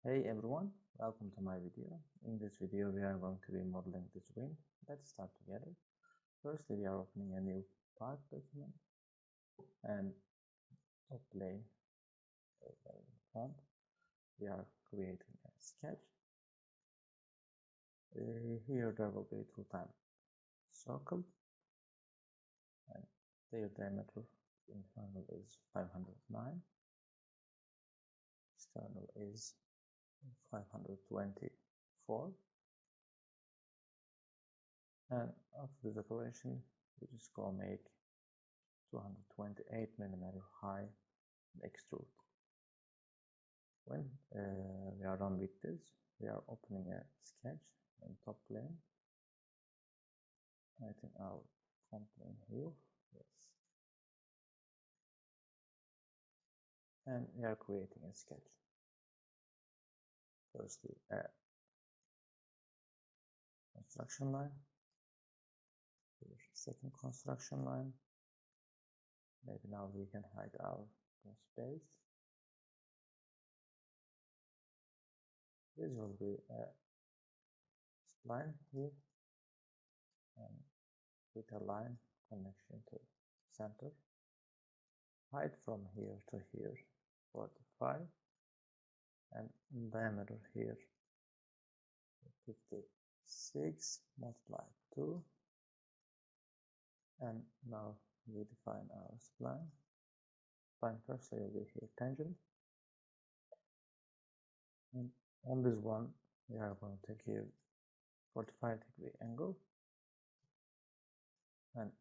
Hey everyone, welcome to my video. In this video we are going to be modeling this wing. Let's start together. Firstly, we are opening a new part document and top plane in front. We are creating a sketch. Here there will be a two-time circle and their diameter internal is 509, external is 524, and after this operation we just go make 228mm high extrude. When we are done with this, we are opening a sketch in top plane. I think our front plane here, yes, and we are creating a sketch. Firstly, a construction line, second construction line. Maybe now we can hide our space. This will be a spline here, and with a line connection to center. Height from here to here 45, and diameter here 56 multiplied 2, and now we define our spline. Spline firstly will be here tangent, and on this one we are going to give 45-degree angle, and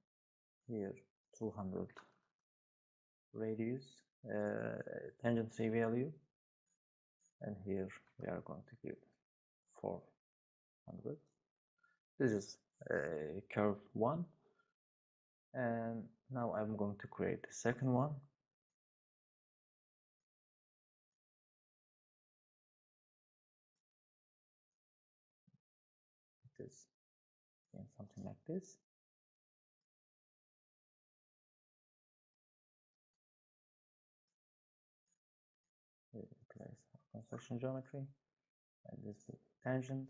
here 200 radius tangency value, and here we are going to give 400. This is curve 1, and now I'm going to create the second one. It is something like this. We replace our construction geometry, and this is the tangent.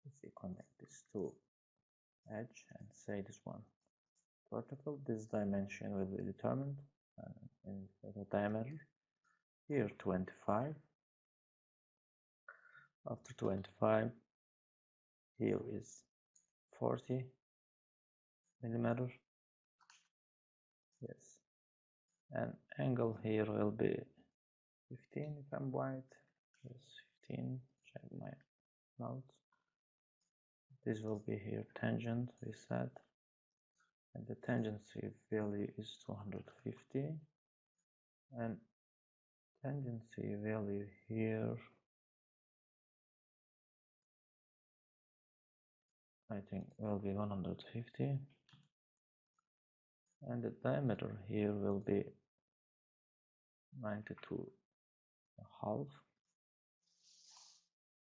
If we connect these two edge and say this one vertical, this dimension will be determined in the diameter. Here 25. After 25, here is 40 millimeter. Yes, and angle here will be 15 if I'm right. Yes, 15. Check my notes. This will be here tangent, we said, and the tangency value is 250, and tangency value here I think will be 150, and the diameter here will be 92.5.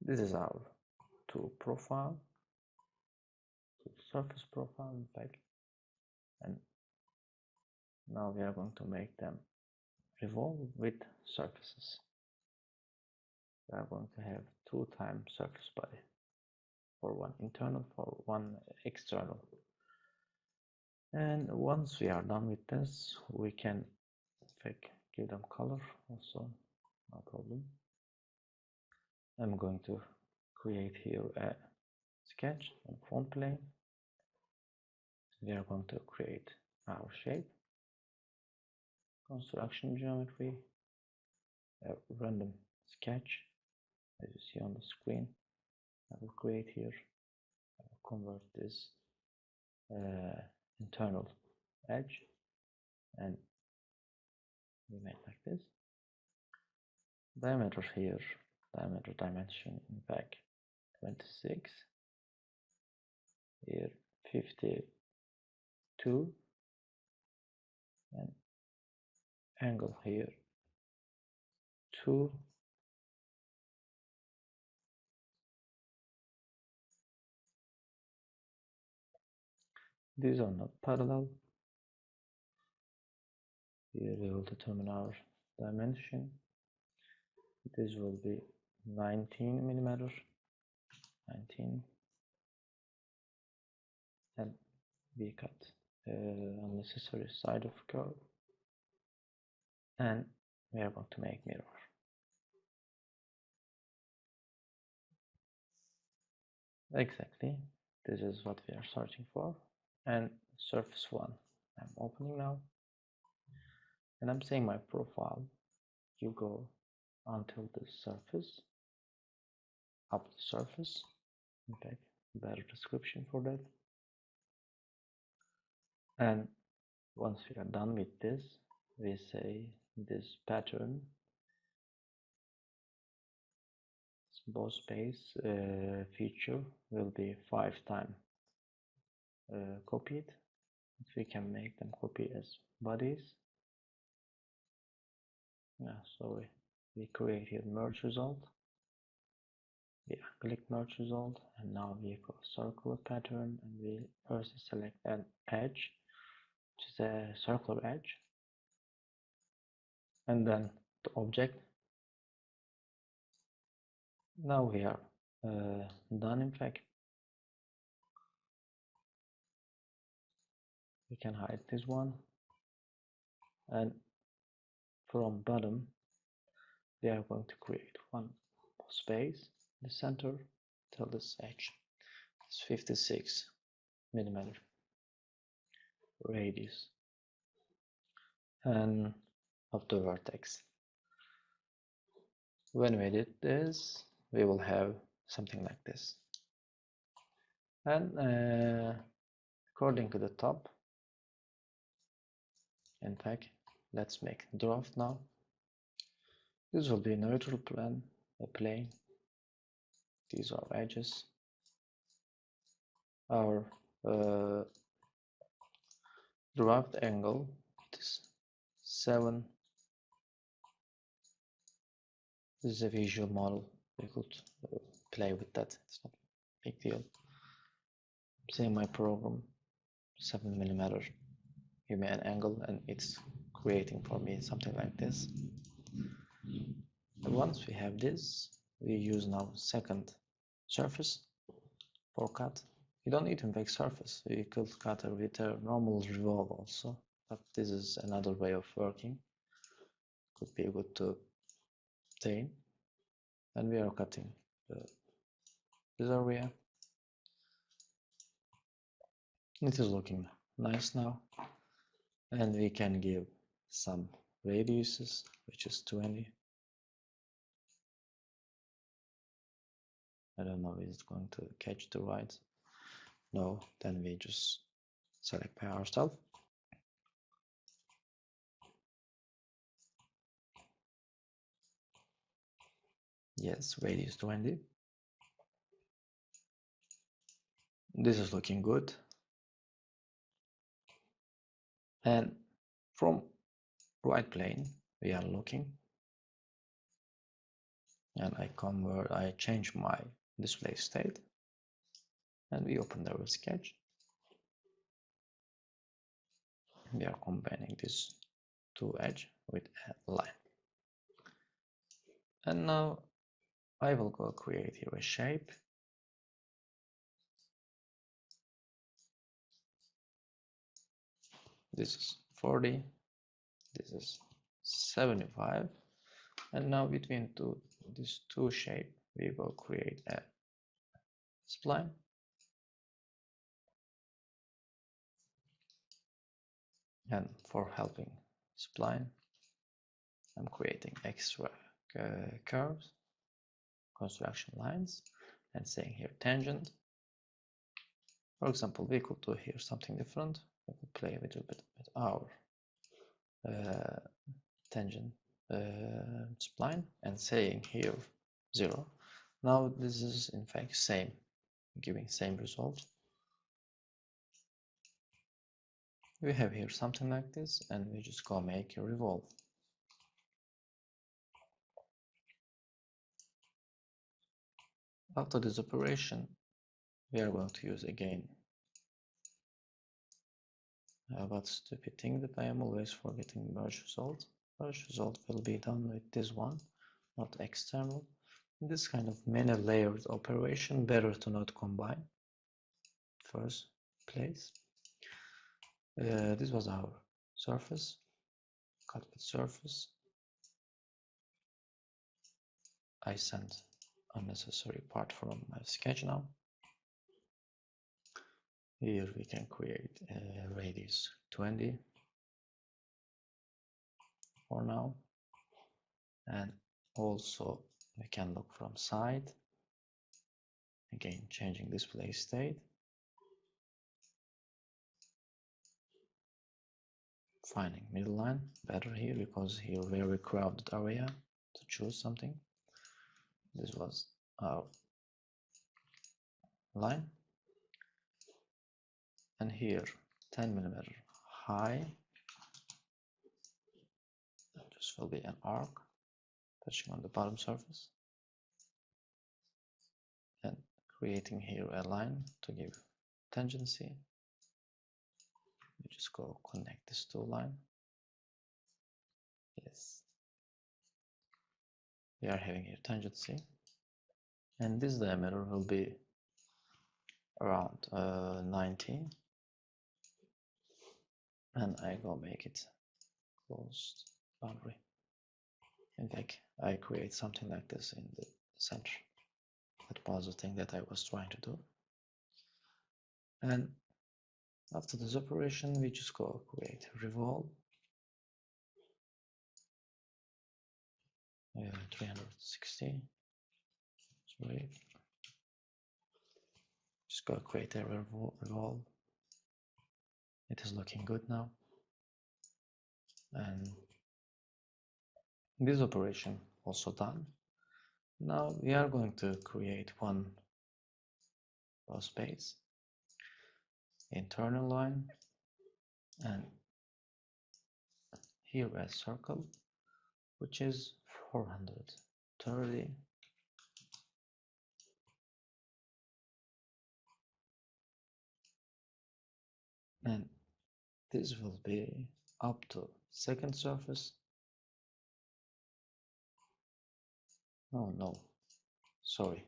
This is our two surface profile in fact, and now we are going to make them revolve with surfaces. We are going to have 2 times surface body, for one internal, for one external. And once we are done with this, we can in fact give them color also, no problem. I'm going to create here a sketch on front plane. We are going to create our shape, construction geometry, a random sketch as you see on the screen. I will create here, I will convert this internal edge, and we make like this. Diameter here, diameter dimension in fact 26, here 52, and angle here 2, these are not parallel. Here we will determine our dimension. This will be 19 millimeter, 19, and we cut unnecessary side of curve, and we are going to make mirror. Exactly, this is what we are searching for. And surface 1, I'm opening now, and I'm saying my profile, you go until the surface, up the surface. In fact, better description for that. And once we are done with this, we say this pattern both space feature will be 5 times copied. If we can make them copy as bodies. Yeah, so we create here merge result. We click merge result, and now we go circular pattern, and we first select an edge, which is a circular edge, and then the object. Now we are done. In fact, we can hide this one, and from bottom we are going to create one space in the center till this edge. It's 56 millimeter radius and of the vertex. When we did this, we will have something like this. And according to the top, in fact, let's make draft now. This will be a neutral plane, a plane. These are edges. Our draft angle is 7. This is a visual model. We could play with that. It's not a big deal. Say my program 7 millimeter. Give me an angle, and it's creating for me something like this. And once we have this, we use now second surface for cut. You don't need to make surface. You could cut with a normal revolve also, but this is another way of working. Could be good to obtain. And we are cutting this area. It is looking nice now, and we can give some radiuses, which is 20. I don't know, is it going to catch the right? No, then we just select by ourselves. Yes, radius 20. This is looking good. And from right plane, we are looking. And I change my display state. And we open the sketch. We are combining this two edge with a line. And now I will go create here a shape. This is 40, this is 75, and now between these two shape we will create a spline. And for helping spline, I'm creating extra curves, construction lines, and saying here tangent. For example, we could do here something different. We could play a little bit with our tangent spline and saying here 0. Now this is in fact same, giving same result. We have here something like this, and we just go make a revolve. After this operation, we are going to use again what stupid thing that I am always forgetting merge result. Merge result will be done with this one. not external. In this kind of many layered operation, better to not combine. First place. This was our surface, cut with surface. I sent unnecessary part from my sketch now. Here we can create a radius 20 for now, and also we can look from side, again changing display state, finding middle line better here because here very crowded area to choose something. This was our line, and here 10mm high, this will be an arc touching on the bottom surface, and creating here a line to give tangency. You just go connect this two line. Yes, we are having here tangency, and this diameter will be around 19, and I go make it closed boundary. In fact, I create something like this in the center. That was the thing that I was trying to do. And after this operation, we just go create Revolve 360. Sorry. Just go create a Revolve. It is looking good now. And this operation also done. Now we are going to create one row space, internal line, and here a circle which is 430, and this will be up to second surface. Oh no, sorry,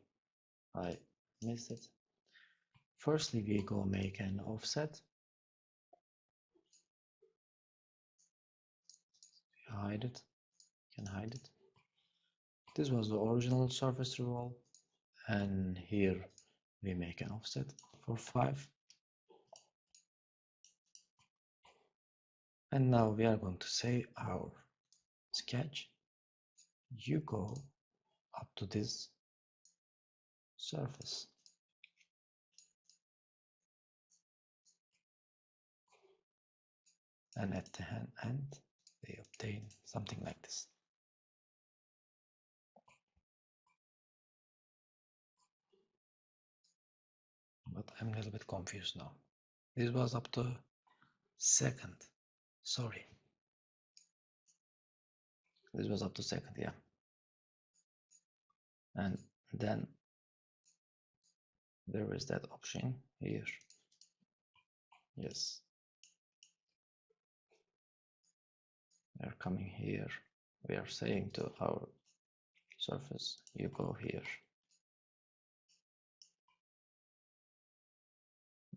I missed it. Firstly, we go make an offset. Hide it, can hide it. This was the original surface revolve, and here we make an offset for 5. And now we are going to say our sketch. You go up to this surface. And at the end, they obtain something like this. But I'm a little bit confused now. This was up to second. Sorry. This was up to second, yeah. And then there is that option here. Yes. We are coming here. We are saying to our surface, you go here.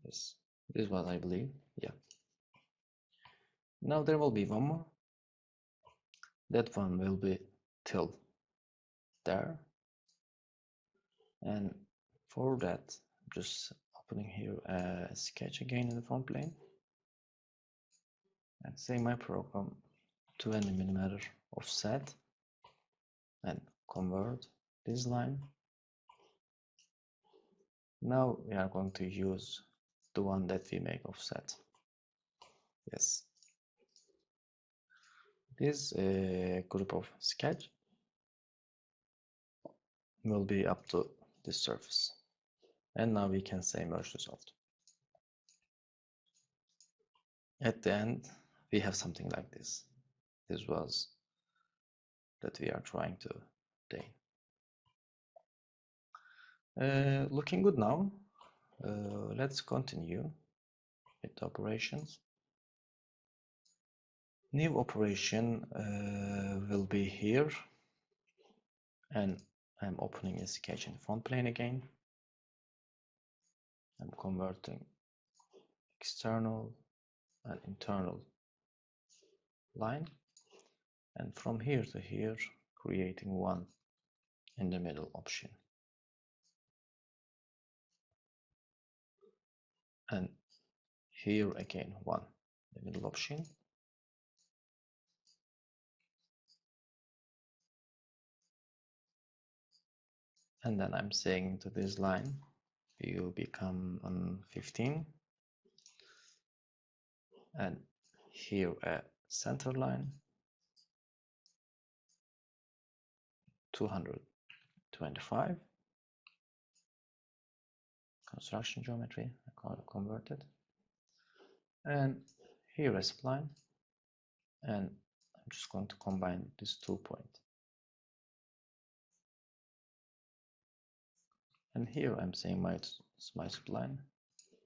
Yes. This is what I believe. Yeah. Now there will be one more. That one will be till there. And for that, just opening here a sketch again in the front plane. And say my program 20mm offset, and convert this line. Now we are going to use the one that we make offset. Yes. This group of sketch will be up to this surface. And now we can say merge result. At the end, we have something like this. This was that we are trying to obtain. Looking good now. Let's continue with the operations. New operation will be here. and I'm opening a sketch in front plane again. I'm converting external and internal line, and from here to here creating one in the middle option, and here again one the middle option, and then I'm saying to this line you become on 15, and here a center line 225 construction geometry, I call it converted, and here a spline, and I'm just going to combine these 2 points. And here I'm saying my spline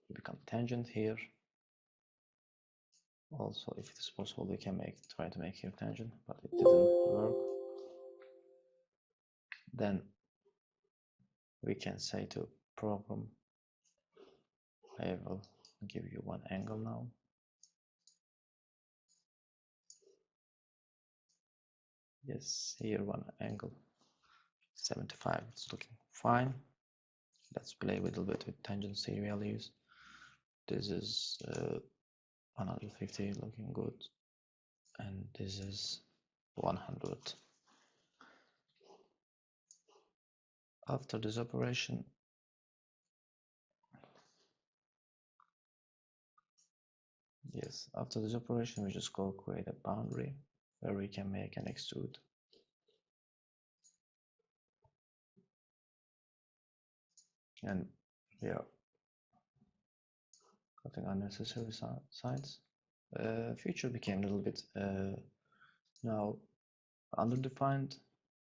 will become tangent here. Also, if it is possible, we can try to make here tangent, but it didn't work. Then we can say to program, I will give you one angle now. Yes, here one angle 75, it's looking fine. Let's play a little bit with tangency values. This is 150 looking good, and this is 100. After this operation, we just go create a boundary where we can make an extrude. And we are cutting unnecessary sides. Feature became a little bit now underdefined,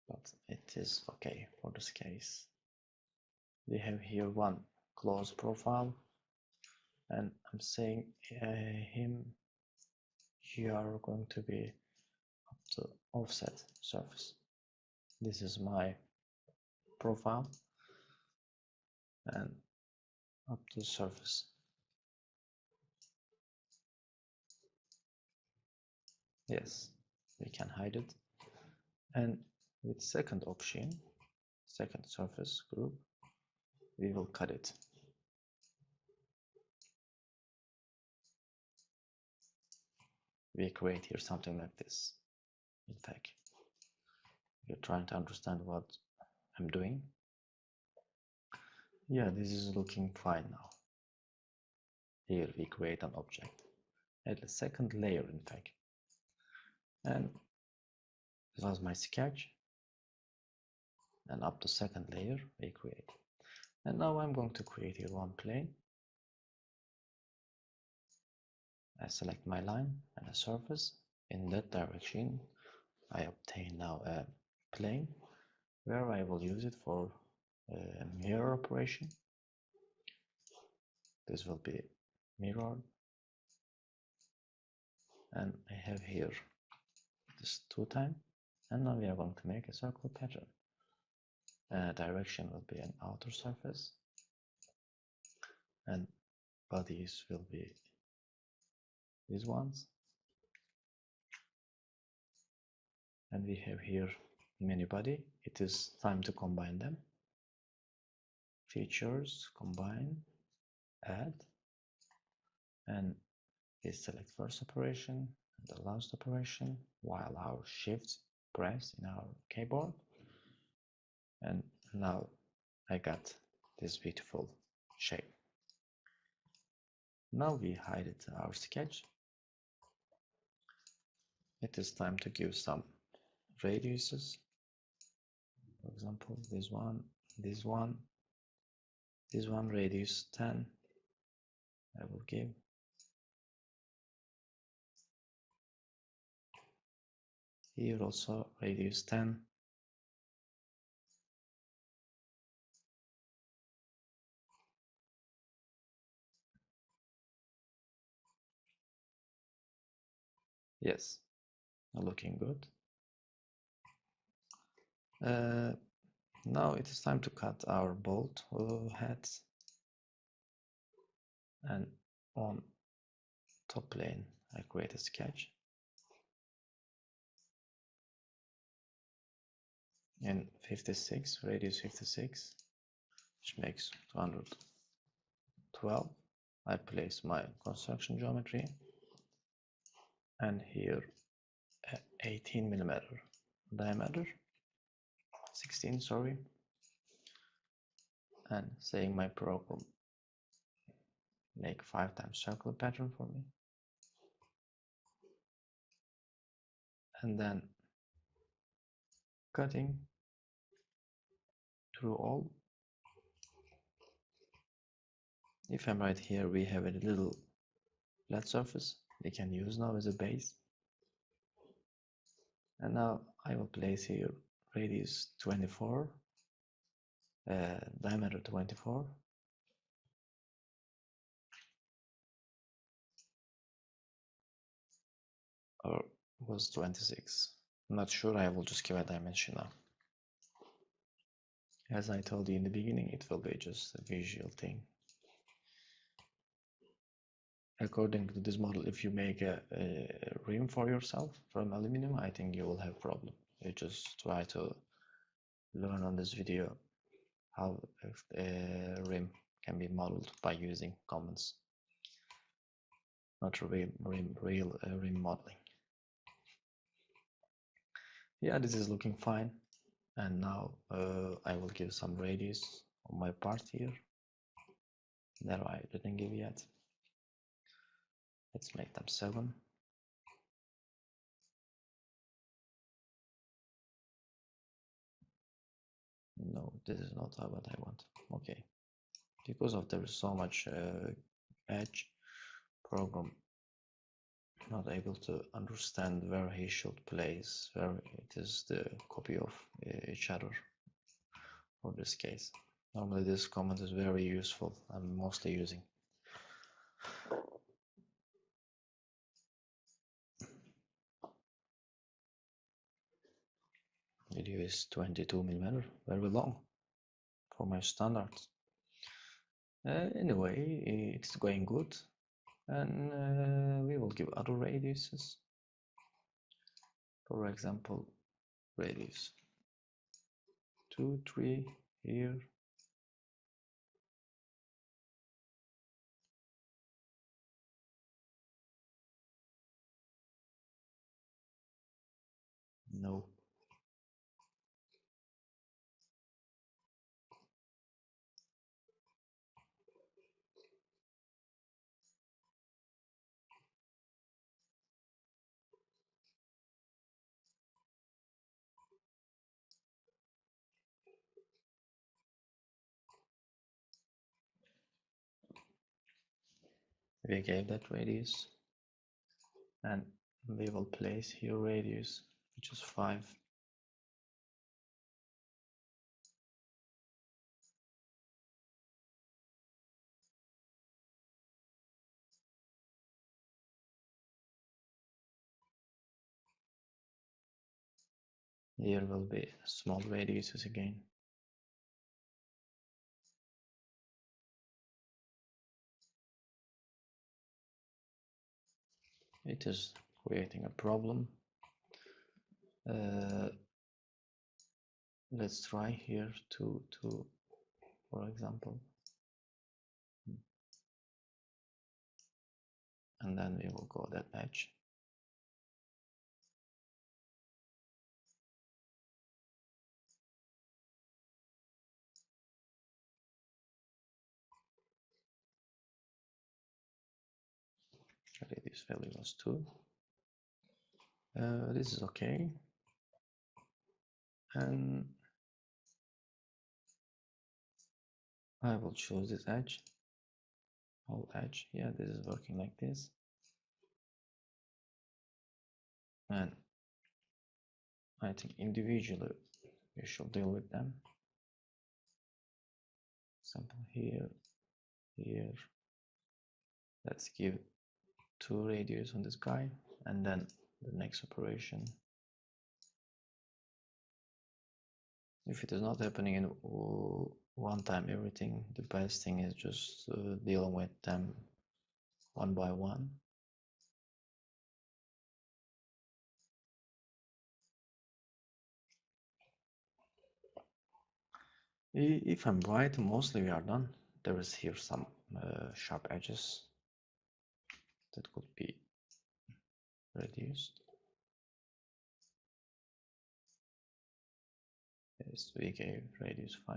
but it is okay for this case. We have here one close profile, and I'm saying him you are going to be up to offset surface. This is my profile, and up to surface. Yes, we can hide it, and with second option, second surface group, we will cut it. We create here something like this. In fact, you're trying to understand what I'm doing. Yeah, this is looking fine now. Here we create an object at the second layer, in fact, and this was my sketch, and up to second layer we create. And now I'm going to create here one plane. I select my line and a surface. In that direction I obtain now a plane where I will use it for a mirror operation. This will be mirrored, and I have here this 2 times, and now we are going to make a circle pattern. Direction will be an outer surface, and bodies will be these ones, and we have here many body. It is time to combine them. Features, combine, add, and we select first operation and the last operation while our shift press in our keyboard, and now I got this beautiful shape. Now we hide it our sketch. It is time to give some radiuses. For example, this one radius 10 I will give. Here also radius 10. Yes, looking good. Now it is time to cut our bolt heads, and on top plane I create a sketch in 56, radius 56, which makes 212. I place my construction geometry, and here 18 millimeter diameter, 16, sorry, and saying my program make 5 times circular pattern for me, and then cutting through all. If I'm right here, we have a little flat surface we can use now as a base, and now I will place here radius 24, diameter 24, or was 26, I'm not sure. I will just give a dimension now. As I told you in the beginning, it will be just a visual thing. According to this model, if you make a rim for yourself from aluminum, I think you will have problem. You just try to learn on this video how a rim can be modeled by using commands, not real rim modeling. Yeah, this is looking fine. And now I will give some radius on my part here. That I didn't give yet. Let's make them 7. No, this is not what I want. Okay, because of there is so much edge, program not able to understand where he should place, where it is the copy of each other for this case. Normally this command is very useful. I'm mostly using. Video is 22 millimeter, very long for my standards. Anyway, it's going good, and we will give other radiuses. For example, radius 2, 3 here. No. We gave that radius, and we will place here radius, which is 5. Here will be small radiuses again. It is creating a problem. Let's try here to for example, and then we will go that edge. Radius value was 2. This is okay, and I will choose this edge, whole edge. Yeah, this is working like this, and I think individually we should deal with them. Example here, here. Let's give 2 radius on this guy, and then the next operation. If it is not happening in one time everything, the best thing is just dealing with them one by one. If I'm right, mostly we are done. There is here some sharp edges that could be reduced. Yes, we gave radius 5.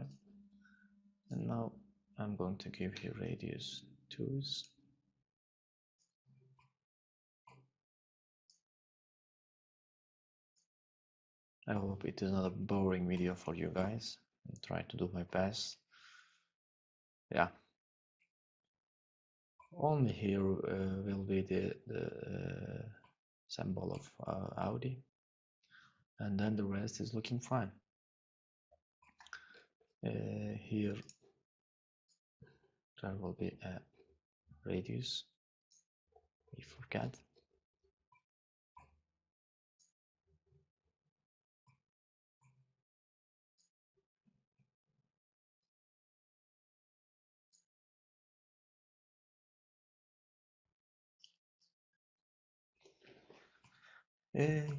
And now I'm going to give here radius 2s. I hope it is not a boring video for you guys. I'll try to do my best. Yeah. Only here will be the symbol of Audi. And then the rest is looking fine. Here there will be a radius. We forget.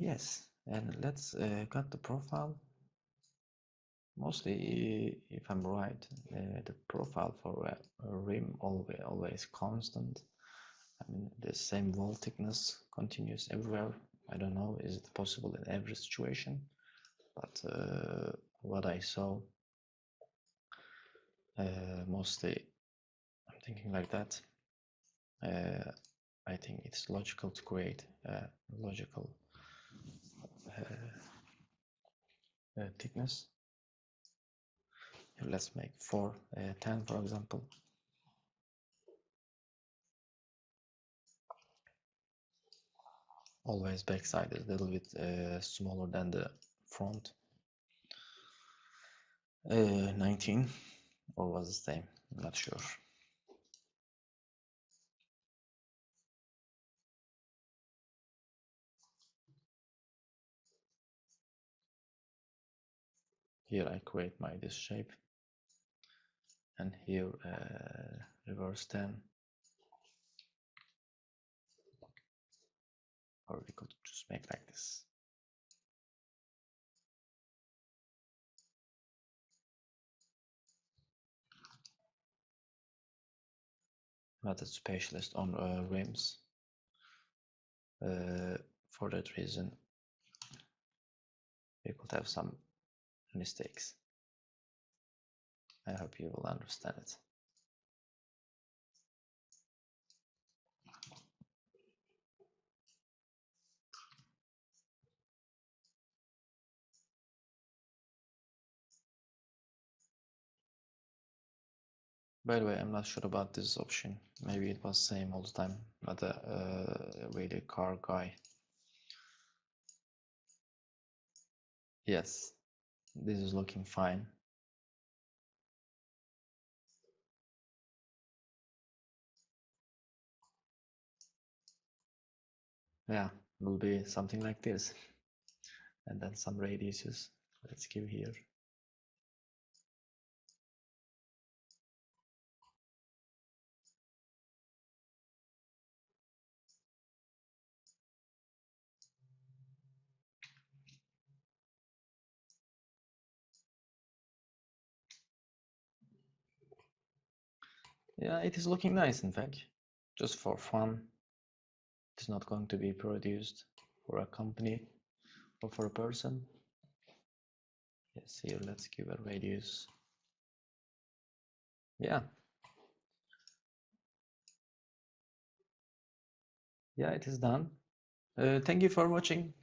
Yes, and let's cut the profile. Mostly, if I'm right, the profile for a rim always constant. I mean, the same wall thickness continues everywhere. I don't know, is it possible in every situation? But what I saw, mostly I'm thinking like that. I think it's logical to create a logical thickness. Let's make 10 for example. Always backside is a little bit smaller than the front. 19 or was the same, I'm not sure. Here I create my this shape, and here reverse 10, or we could just make like this. Not a specialist on rims. For that reason, we could have some mistakes. I hope you will understand it. By the way, I'm not sure about this option. Maybe it was same all the time, not a really car guy. Yes, this is looking fine. Yeah, will be something like this. And then some radiuses. Let's give here. Yeah, it is looking nice, in fact. Just for fun. It's not going to be produced for a company or for a person. Yes, here, let's give a radius. Yeah. Yeah, it is done. Thank you for watching.